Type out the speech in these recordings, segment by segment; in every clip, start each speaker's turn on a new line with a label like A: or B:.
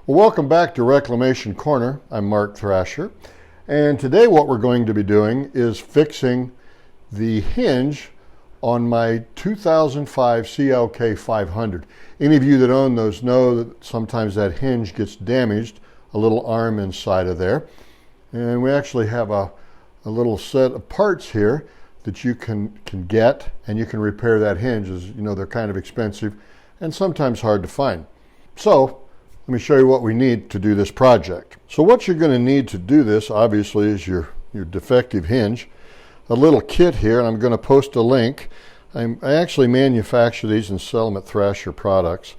A: Well, welcome back to Reclamation Corner. I'm Mark Thrasher, and today what we're going to be doing is fixing the hinge on my 2005 CLK 500. Any of you that own those know that sometimes that hinge gets damaged, a little arm inside of there, and we actually have a little set of parts here that you can get, and you can repair that hinge. As you know, they're kind of expensive and sometimes hard to find. So let me show you what we need to do this project. So what you're going to need to do this, obviously, is your defective hinge, a little kit here, and I'm going to post a link. I actually manufacture these and sell them at Thrasher Products.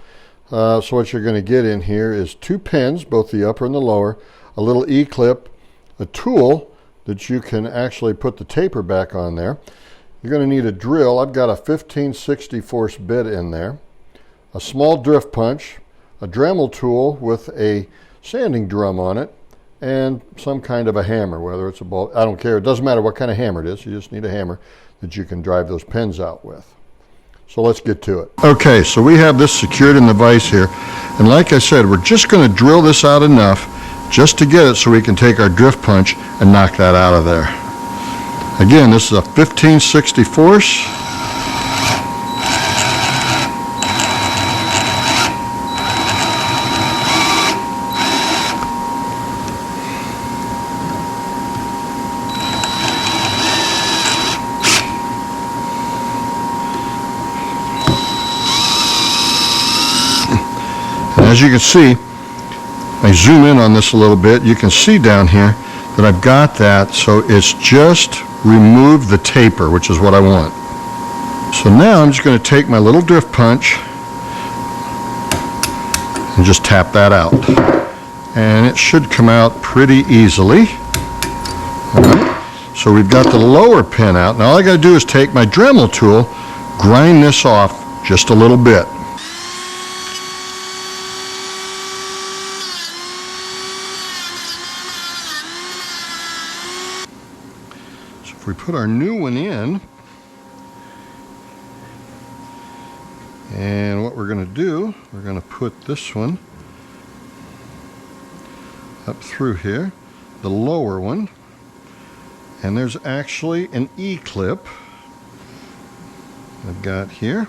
A: So what you're going to get in here is 2 pins, both the upper and the lower, a little E-clip, a tool that you can actually put the taper back on there. You're going to need a drill. I've got a 15/64 bit in there, a small drift punch, a Dremel tool with a sanding drum on it, and some kind of a hammer, whether it's a bolt, I don't care. It doesn't matter what kind of hammer it is. You just need a hammer that you can drive those pins out with. So let's get to it. Okay, so we have this secured in the vise here, and like I said, we're just going to drill this out enough just to get it so we can take our drift punch and knock that out of there. Again, this is a 15/64. As you can see, I zoom in on this a little bit, you can see down here that I've got that, so it's just remove the taper, which is what I want. So now I'm just going to take my little drift punch and just tap that out. And it should come out pretty easily. All right. So we've got the lower pin out. Now all I got to do is take my Dremel tool, grind this off just a little bit. We put our new one in, and what we're going to do, we're going to put this one up through here, the lower one, and there's actually an E-clip I've got here.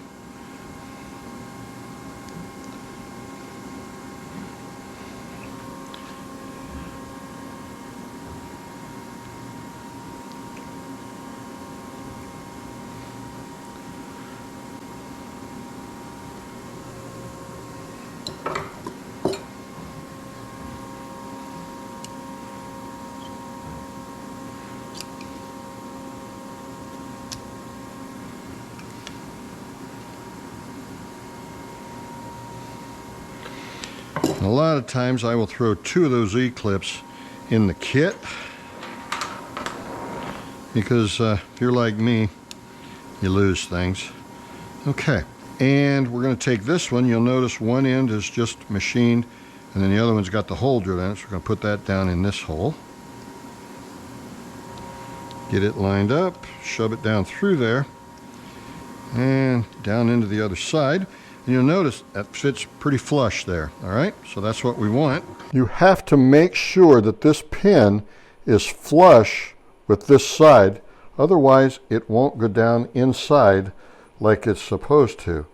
A: A lot of times I will throw 2 of those E-clips in the kit because if you're like me, you lose things. Okay, and we're going to take this one. You'll notice one end is just machined and then the other one's got the hole drilled in it, so we're going to put that down in this hole. Get it lined up, shove it down through there and down into the other side. And you'll notice that fits pretty flush there, all right? So that's what we want. You have to make sure that this pin is flush with this side, otherwise it won't go down inside like it's supposed to.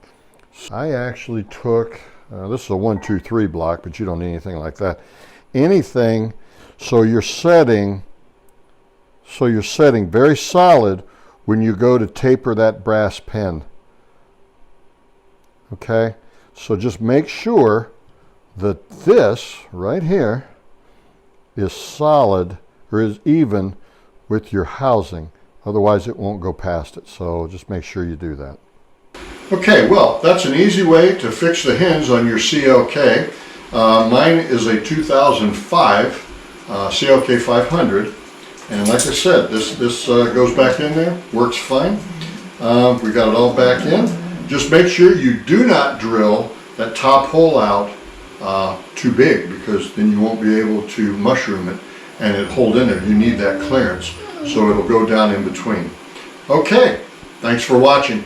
A: I actually took, this is a 1, 2, 3 block, but you don't need anything like that. Anything, so you're setting very solid when you go to taper that brass pin. Okay, so just make sure that this right here is solid or is even with your housing. Otherwise it won't go past it. So just make sure you do that. Okay, well, that's an easy way to fix the hinge on your CLK. Mine is a 2005 CLK 500. And like I said, this goes back in there, works fine. We got it all back in. Just make sure you do not drill that top hole out too big, because then you won't be able to mushroom it and it hold in there. You need that clearance so it'll go down in between. Okay, thanks for watching.